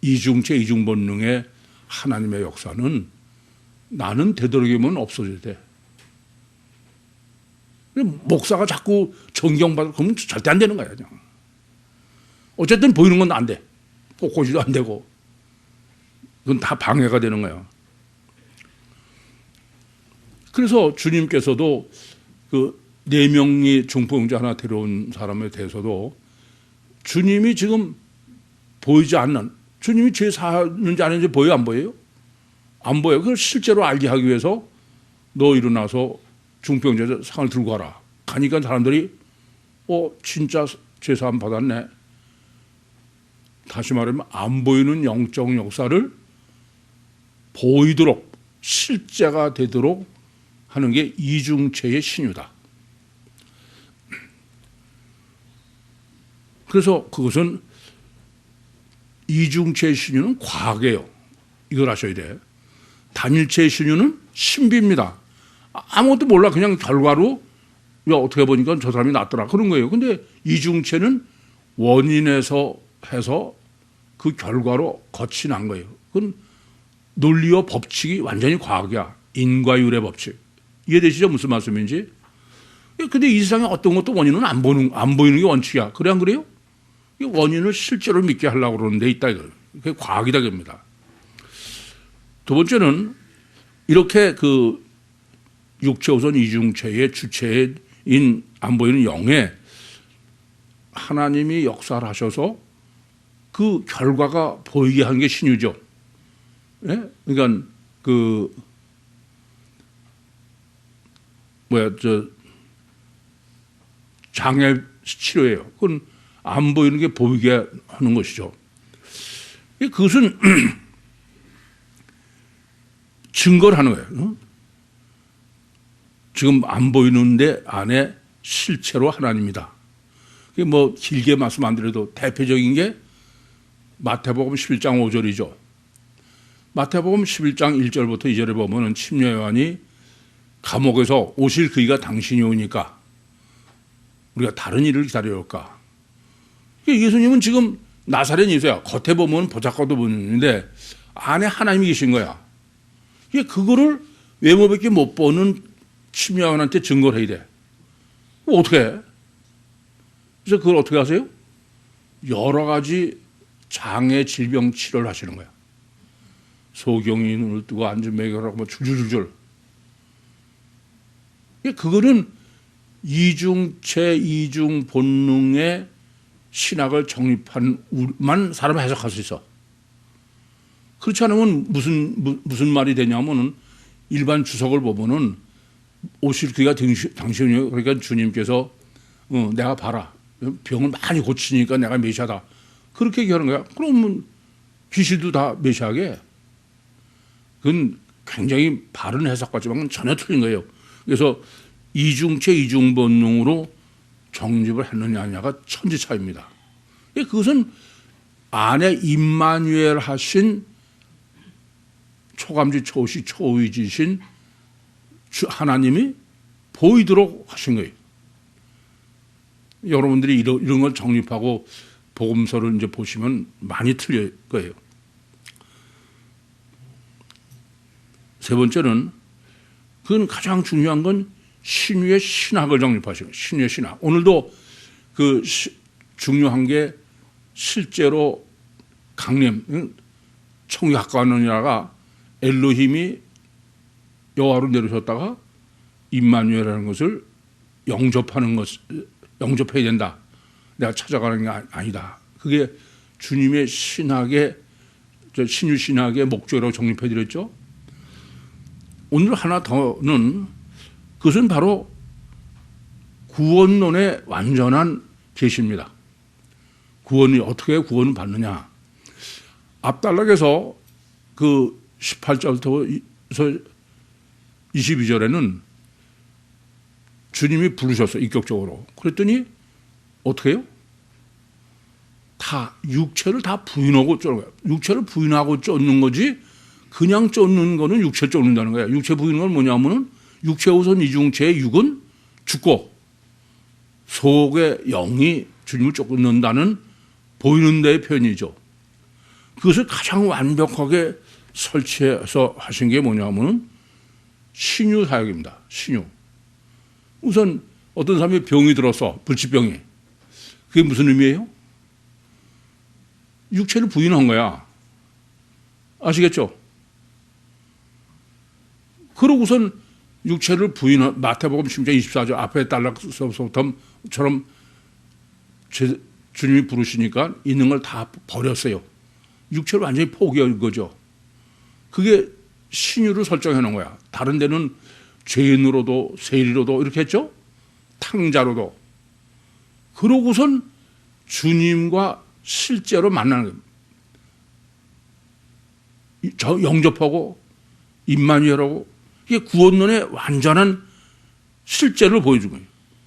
이중체 이중본능의 하나님의 역사는 나는 되도록이면 없어져야 돼. 목사가 자꾸 존경받고 그러면 절대 안 되는 거야. 그냥. 어쨌든 보이는 건 안 돼. 꼬꼬지도 안 되고 그건 다 방해가 되는 거야. 그래서 주님께서도 그 4명이 중풍자 하나 데려온 사람에 대해서도 주님이 지금 보이지 않는 주님이 죄 사는지 안 하는지 보여요? 안 보여요? 안 보여요. 그걸 실제로 알게 하기 위해서 너 일어나서 중풍자 상을 들고 가라. 가니까 사람들이 진짜 죄사함 받았네. 다시 말하면 안 보이는 영적 역사를 보이도록 실제가 되도록 하는 게 이중체의 신유다. 그래서 그것은 이중체의 신유는 과학이에요. 이걸 아셔야 돼. 단일체의 신유는 신비입니다. 아무것도 몰라. 그냥 결과로 어떻게 보니까 저 사람이 낫더라. 그런 거예요. 근데 이중체는 원인에서 해서 그 결과로 거치 난 거예요. 그건 논리와 법칙이 완전히 과학이야. 인과율의 법칙. 이해되시죠? 무슨 말씀인지? 근데 이 세상에 어떤 것도 원인은 안 보이는 게 원칙이야. 그래 안 그래요? 이 원인을 실제로 믿게 하려고 그러는데 있다 이거. 그게 과학이다 겁니다. 두 번째는 이렇게 그 육체우선 이중체의 주체인 안 보이는 영에 하나님이 역사를 하셔서 그 결과가 보이게 하는 게 신유죠. 예? 그러니까 그 장애 치료예요. 그건 안 보이는 게 보이게 하는 것이죠. 그것은 증거를 하는 거예요. 지금 안 보이는데 안에 실체로 하나님이다. 그게 뭐 길게 말씀 안 드려도 대표적인 게 마태복음 11장 5절이죠. 마태복음 11장 1절부터 2절에 보면은 침례 요한이 감옥에서 오실 그이가 당신이 오니까 우리가 다른 일을 기다려올까. 예수님은 지금 나사렛이세요. 겉에 보면 보잘것도 보이는데 안에 하나님이 계신 거야. 그거를 외모밖에 못 보는 침례 요한한테 증거를 해야 돼. 어떻게 해? 그래서 그걸 어떻게 하세요? 여러 가지 장애 질병 치료를 하시는 거야. 소경이 눈을 뜨고 앉은 매겨라고 뭐 줄줄줄. 그거는 이중체 이중 본능의 신학을 정립한 우리만 사람이 해석할 수 있어. 그렇지 않으면 무슨 말이 되냐면은 일반 주석을 보면은 오실 그가 당신이요. 그러니까 주님께서 내가 봐라. 병을 많이 고치니까 내가 메시아다. 그렇게 얘기하는 거야. 그러면 귀신도 다 메시아게. 그건 굉장히 바른 해석 같지만 전혀 틀린 거예요. 그래서 이중체 이중본능으로 정립을 했느냐 아니냐가 천지차이입니다. 그것은 안에 임마누엘 하신 초감지 초시 초의지신 하나님이 보이도록 하신 거예요. 여러분들이 이런 걸 정립하고 복음서를 이제 보시면 많이 틀릴 거예요. 세 번째는 그건 가장 중요한 건 신유의 신학을 정립하시는 거예요. 신유의 신학. 오늘도 그 중요한 게 실제로 강림, 천국에 가까웠느냐가 엘로힘이 여호와로 내려오셨다가 임마누엘이라는 것을 영접해야 된다. 내가 찾아가는 게 아니다. 그게 주님의 신학의 신유 신학의 목적이라고 정립해 드렸죠. 오늘 하나 더는 그것은 바로 구원론의 완전한 계시입니다. 구원이 어떻게 구원을 받느냐. 앞단락에서 그 18절부터 22절에는 주님이 부르셨어요. 인격적으로. 그랬더니 어떻게 해요? 다 육체를 다 부인하고 쫓는 거예요. 육체를 부인하고 쫓는 거지 그냥 쫓는 거는 육체를 쫓는다는 거예요. 육체 부인은 건 뭐냐면은 육체 우선 이중체의 육은 죽고 속의 영이 주님을 쫓는다는 보이는 데의 표현이죠. 그것을 가장 완벽하게 설치해서 하신 게 뭐냐면은 신유 사역입니다. 신유. 우선 어떤 사람이 병이 들어서 불치병이 그게 무슨 의미예요? 육체를 부인한 거야. 아시겠죠? 그러고선 육체를 부인한 마태복음 10장 24절 앞에 딸락서부터처럼 주님이 부르시니까 있는 걸 다 버렸어요. 육체를 완전히 포기한 거죠. 그게 신유를 설정해 놓은 거야. 다른 데는 죄인으로도 세리로도 이렇게 했죠. 탕자로도. 그러고선 주님과 실제로 만나는 거예요. 영접하고 임마누엘하고 이게 구원론의 완전한 실제를 보여준 거예요.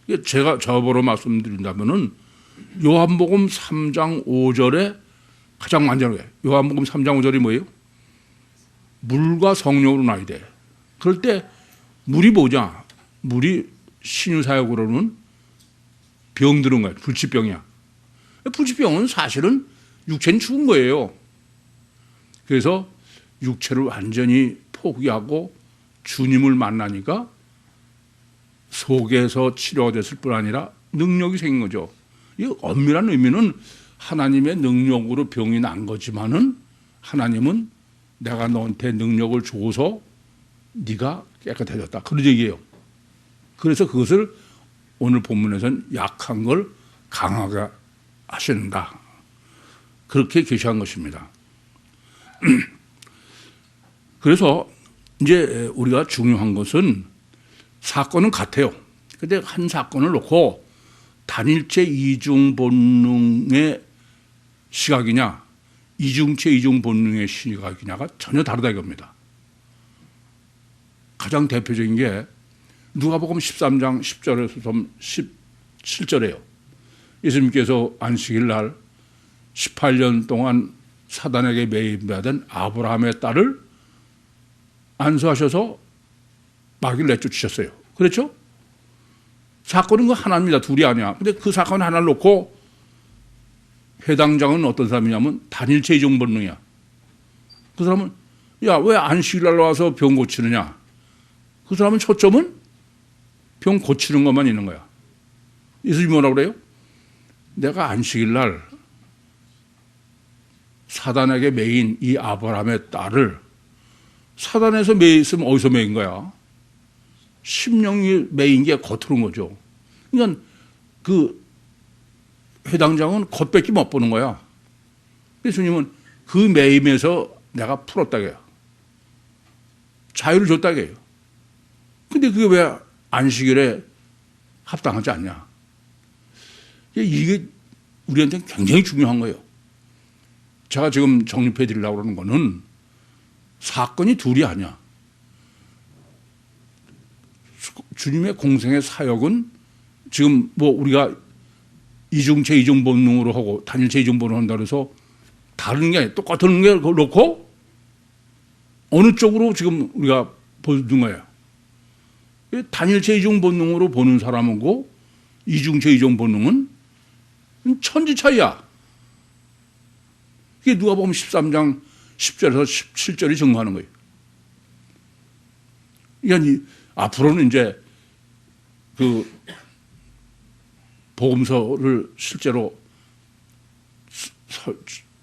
이게 제가 저보러 말씀드린다면은 요한복음 3장 5절에 가장 완전한 거예요. 요한복음 3장 5절이 뭐예요? 물과 성령으로 나야 돼. 그럴 때 물이 뭐냐? 물이 신유사역으로는 병들은 거야. 불치병이야. 불치병은 사실은 육체는 죽은 거예요. 그래서 육체를 완전히 포기하고 주님을 만나니까 속에서 치료가 됐을 뿐 아니라 능력이 생긴 거죠. 이 엄밀한 의미는 하나님의 능력으로 병이 난 거지만은 하나님은 내가 너한테 능력을 줘서 네가 깨끗해졌다. 그런 얘기예요. 그래서 그것을 오늘 본문에서는 약한 걸 강하게 하신다. 그렇게 계시한 것입니다. 그래서 이제 우리가 중요한 것은 사건은 같아요. 근데 한 사건을 놓고 단일체 이중 본능의 시각이냐, 이중체 이중 본능의 시각이냐가 전혀 다르다 이겁니다. 가장 대표적인 게 누가복음 13장 10절에서 17절이에요. 예수님께서 안식일 날 18년 동안 사단에게 매임받은 아브라함의 딸을 안수하셔서 마귀를 내쫓으셨어요. 그렇죠? 사건은 그 하나입니다. 둘이 아니야. 근데 그 사건 하나를 놓고 회당장은 어떤 사람이냐면 단일체 이중 본능이야. 그 사람은 야, 왜 안식일 날 와서 병 고치느냐? 그 사람은 초점은 병 고치는 것만 있는 거야. 예수님이 뭐라고 그래요? 내가 안식일 날 사단에게 매인 이 아브라함의 딸을 사단에서 매였으면 어디서 매인 거야? 심령이 매인 게 겉으로인 거죠. 그러니까 그 회당장은 겉밖에 못 보는 거야. 예수님은 그 매임에서 내가 풀었다게요. 자유를 줬다게요. 근데 그게 왜 안식일에 합당하지 않냐? 이게 우리한테는 굉장히 중요한 거예요. 제가 지금 정립해 드리려고 그러는 거는 사건이 둘이 아니야. 주님의 공생의 사역은 지금 뭐 우리가 이중체 이중 본능으로 하고 단일체 이중 본능으로 한다 그래서 다른 게 아니라 똑같은 게 놓고 어느 쪽으로 지금 우리가 보는 거예요. 단일체 이중 본능으로 보는 사람하고 이중체 이중 본능은 천지 차이야. 이게 누가복음 13장 10절에서 17절이 증거하는 거예요. 그러니까 앞으로는 이제 그 복음서를 실제로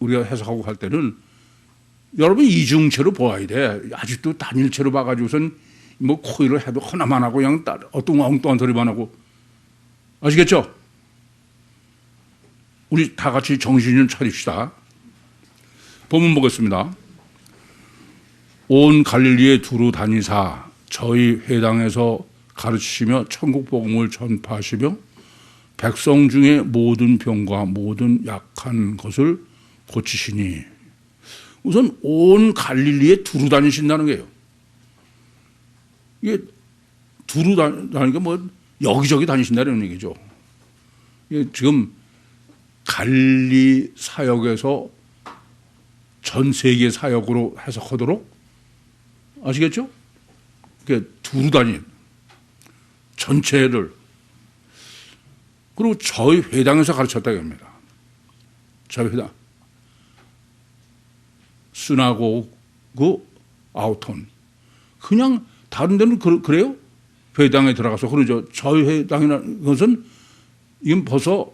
우리가 해석하고 할 때는 여러분 이중체로 보아야 돼. 아직도 단일체로 봐가지고선 뭐 코일을 해도 하나만 하고 그냥 엉뚱한 소리만 하고 아시겠죠? 우리 다 같이 정신 좀 차립시다. 본문 보겠습니다. 온 갈릴리에 두루 다니사 저희 회당에서 가르치시며 천국 복음을 전파하시며 백성 중에 모든 병과 모든 약한 것을 고치시니 우선 온 갈릴리에 두루 다니신다는 거예요. 이게 두루 다니니까 뭐 여기저기 다니신다는 얘기죠. 이게 지금 갈릴리 사역에서 전 세계 사역으로 해석하도록 아시겠죠? 그게 두루 다닌 전체를 그리고 저희 회당에서 가르쳤다고 합니다. 저희 회당 스나고그 아우톤 그냥 다른 데는 그래요? 회당에 들어가서 그러죠. 저희 회당이라는 것은 이건 벌써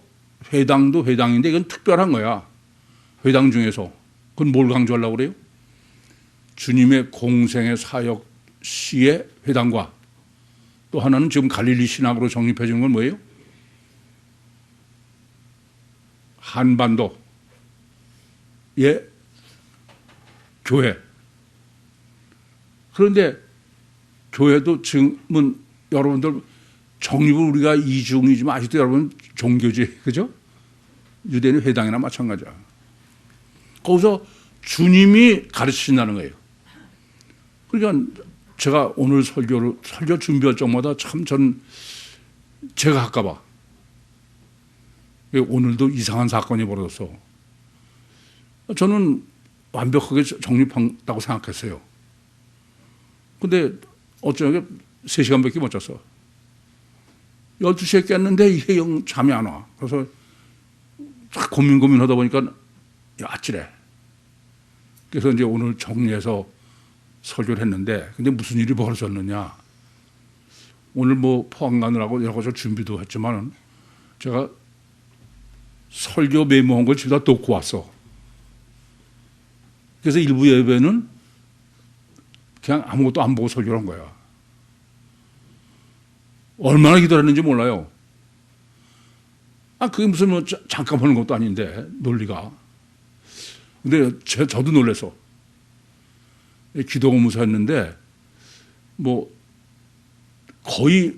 회당도 회당인데 이건 특별한 거야. 회당 중에서 그건 뭘 강조하려고 그래요? 주님의 공생의 사역 시의 회당과 또 하나는 지금 갈릴리 신학으로 정립해 주는 건 뭐예요? 한반도의 교회. 그런데 교회도 지금은 여러분들 정립을 우리가 이중이지만 아직도 여러분 종교지, 그죠? 유대인 회당이나 마찬가지야. 거기서 주님이 가르치신다는 거예요. 그러니까 제가 오늘 설교 준비할 적마다 참 제가 할까봐. 오늘도 이상한 사건이 벌어졌어. 저는 완벽하게 정립한다고 생각했어요. 근데 어쩌게 3시간밖에 못 잤어. 12시에 깼는데 이게 영 잠이 안 와. 그래서 고민하다 보니까 아찔해. 그래서 이제 오늘 정리해서 설교를 했는데 근데 무슨 일이 벌어졌느냐. 오늘 뭐 포항 가느라고 여러 가지 준비도 했지만 제가 설교 메모한 걸 집에다 놓고 왔어. 그래서 일부 예배는 그냥 아무것도 안 보고 설교를 한 거야. 얼마나 기다렸는지 몰라요. 그게 무슨 뭐 잠깐 하는 것도 아닌데 논리가. 근데 저도 놀랐어. 기도 공무사 했는데 뭐 거의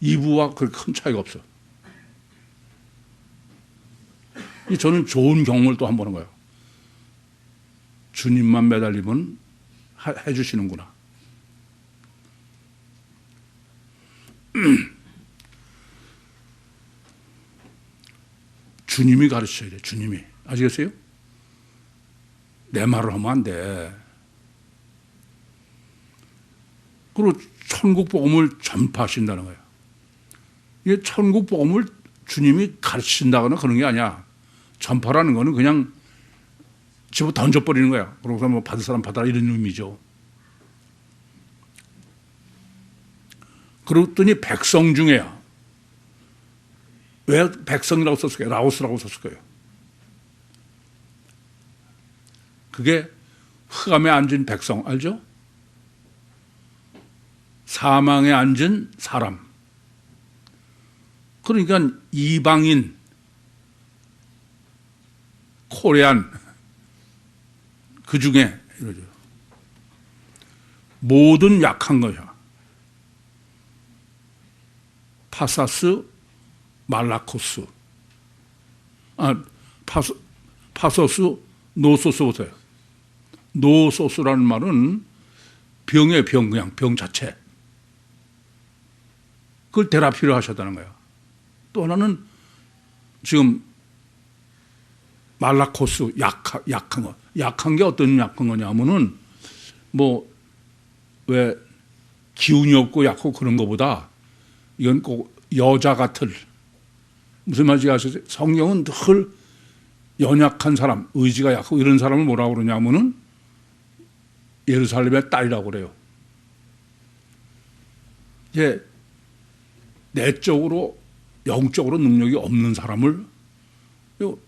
2부와 그렇게 큰 차이가 없어. 저는 좋은 경험을 또 한 번 한 거예요. 주님만 매달리면 해주시는구나. 주님이 가르쳐야 돼. 주님이. 아시겠어요? 내 말을 하면 안 돼. 그리고 천국 복음을 전파하신다는 거예요. 이게 천국 복음을 주님이 가르친다거나 그런 게 아니야. 전파라는 거는 그냥 집어 던져버리는 거야. 그러고서 뭐 받을 사람 받아라 이런 의미죠. 그랬더니 백성 중에야. 왜 백성이라고 썼을까요? 라오스라고 썼을 거예요. 그게 흑암에 앉은 백성 알죠? 사망에 앉은 사람. 그러니까 이방인, 코리안 그 중에 이러죠. 모든 약한 거야. 파사스, 말라코스. 파소스, 노소스부터요. 노소스라는 말은 병의 병, 그냥 병 자체. 그걸 테라피를 하셨다는 거야. 또 하나는 지금 말라코스, 약한 거. 약한 게 어떤 약한 거냐면은 왜 기운이 없고 약하고 그런 거보다 이건 꼭 여자 같을. 무슨 말인지 아시죠? 성경은 늘 연약한 사람, 의지가 약하고 이런 사람을 뭐라고 그러냐면은 예루살렘의 딸이라고 그래요. 이제 내적으로 영적으로 능력이 없는 사람을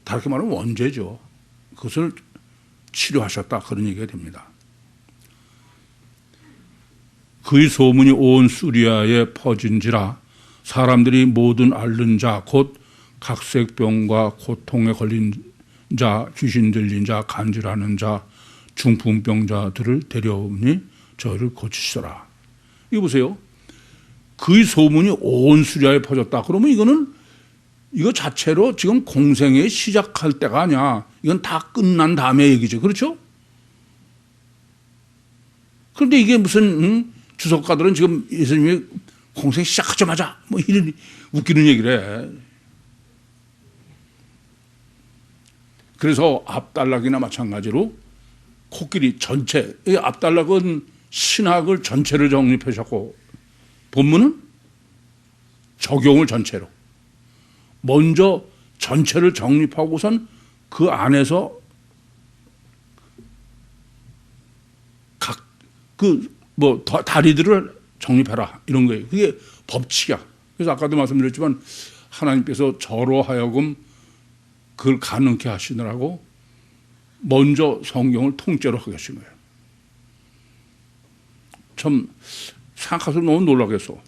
다르게 말하면 원죄죠. 그것을 치료하셨다 그런 얘기가 됩니다. 그의 소문이 온 수리아에 퍼진지라 사람들이 모든 앓는 자 곧 각색병과 고통에 걸린 자, 귀신 들린 자, 간질하는 자, 중풍병자들을 데려오니 저를 고치시더라. 이거 보세요. 그의 소문이 온 수리아에 퍼졌다. 그러면 이거 자체로 지금 공생에 시작할 때가 아니야. 이건 다 끝난 다음에 얘기죠. 그렇죠? 그런데 이게 무슨 주석가들은 지금 예수님이 공생 시작하자마자 뭐 이런 웃기는 얘기를 해. 그래서 앞달락이나 마찬가지로 코끼리 전체, 이 앞달락은 신학을 전체를 정립하셨고 본문은 적용을 전체로. 먼저 전체를 정립하고선 그 안에서 다리들을 정립해라. 이런 거예요. 그게 법칙이야. 그래서 아까도 말씀드렸지만 하나님께서 저로 하여금 그걸 가능케 하시느라고 먼저 성경을 통째로 하게 하신 거예요. 참 생각해서 너무 놀라겠어.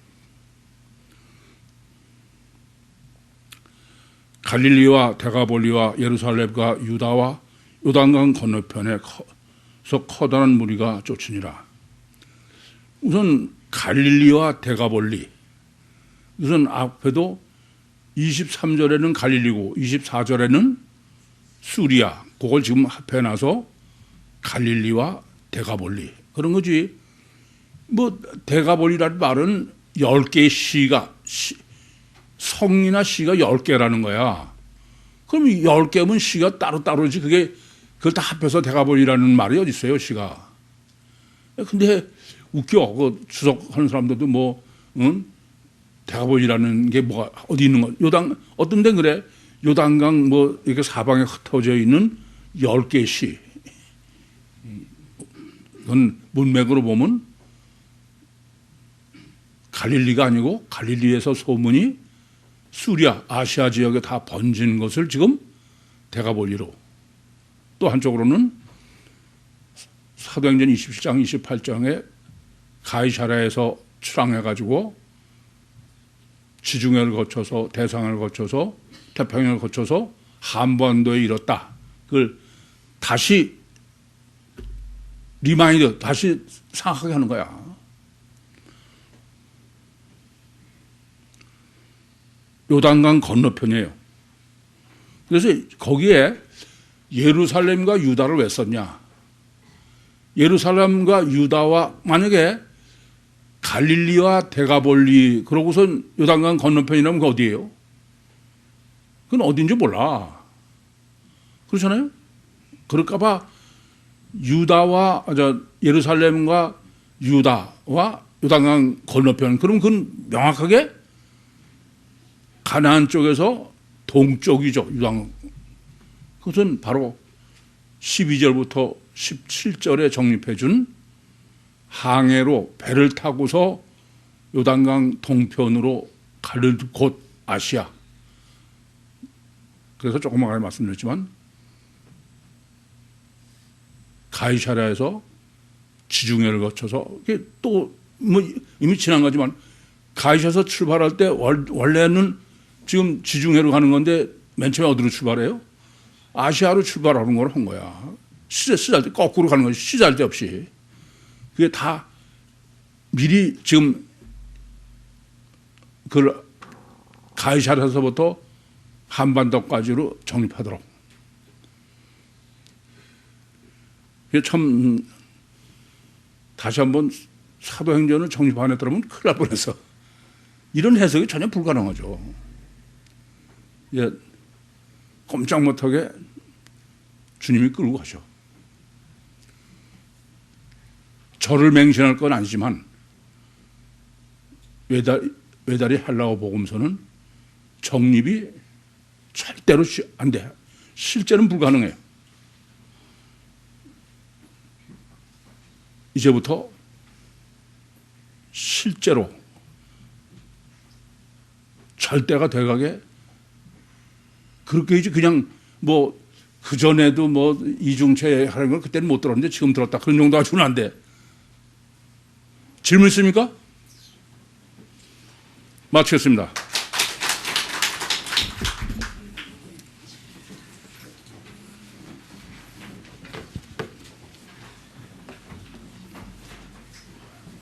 갈릴리와 데가볼리와 예루살렘과 유다와 요단강 건너편에서 커다란 무리가 쫓으니라. 우선 갈릴리와 데가볼리. 우선 앞에도 23절에는 갈릴리고 24절에는 수리아. 그걸 지금 합해놔서 갈릴리와 데가볼리. 그런 거지. 데가볼리라는 말은 10개의 시가, 성이나 시가 10개라는 거야. 그럼 10개면 시가 따로따로지. 그걸 다 합해서 데가볼리라는 말이 어디 있어요, 시가. 근데 웃겨. 그 주석하는 사람들도 데가볼리라는 게 뭐가 어디 있는 거. 어떤 데는 그래. 요단강 이렇게 사방에 흩어져 있는 10개의 시. 그건 문맥으로 보면 갈릴리가 아니고 갈릴리에서 소문이 수리아, 아시아 지역에 다 번진 것을 지금 데가볼리로. 또 한쪽으로는 사도행전 27장, 28장에 가이사랴에서 출항해가지고 지중해를 거쳐서 대상을 거쳐서 태평양을 거쳐서 한반도에 이뤘다. 그걸 다시 리마인드, 다시 생각하게 하는 거야. 요단강 건너편이에요. 그래서 거기에 예루살렘과 유다를 왜 썼냐? 예루살렘과 유다와 만약에 갈릴리와 데가볼리 그러고선 요단강 건너편이라면 그 어디예요? 그건 어딘지 몰라. 그렇잖아요? 그럴까봐 예루살렘과 유다와 요단강 건너편, 그럼 그건 명확하게 가나안 쪽에서 동쪽이죠. 유당. 그것은 바로 12절부터 17절에 정립해 준 항해로 배를 타고서 요단강 동편으로 가는 곳 아시아. 그래서 조금 아까 말씀드렸지만 가이사랴에서 지중해를 거쳐서 또 뭐 이미 지난 거지만 가이사랴에서 출발할 때 원래는 지금 지중해로 가는 건데 맨 처음에 어디로 출발해요? 아시아로 출발하는 걸 한 거야. 시잘데 거꾸로 가는 거지. 시잘데 없이. 그게 다 미리 지금 그 가이사랴에서부터 한반도까지로 정립하도록. 그게 참 다시 한번 사도행전을 정립 안 했더라면 큰일 날 뻔해서. 이런 해석이 전혀 불가능하죠. 예, 꼼짝 못하게 주님이 끌고 가셔. 저를 맹신할 건 아니지만 외다리 헬라어 복음서는 정립이 절대로 안 돼. 실제는 불가능해요. 이제부터 실제로 절대가 돼가게 그렇게 이제 그냥 뭐 그전에도 뭐 이중체 하는 걸 그때는 못 들었는데 지금 들었다. 그런 정도 가지고는 안 돼. 질문 있습니까? 마치겠습니다.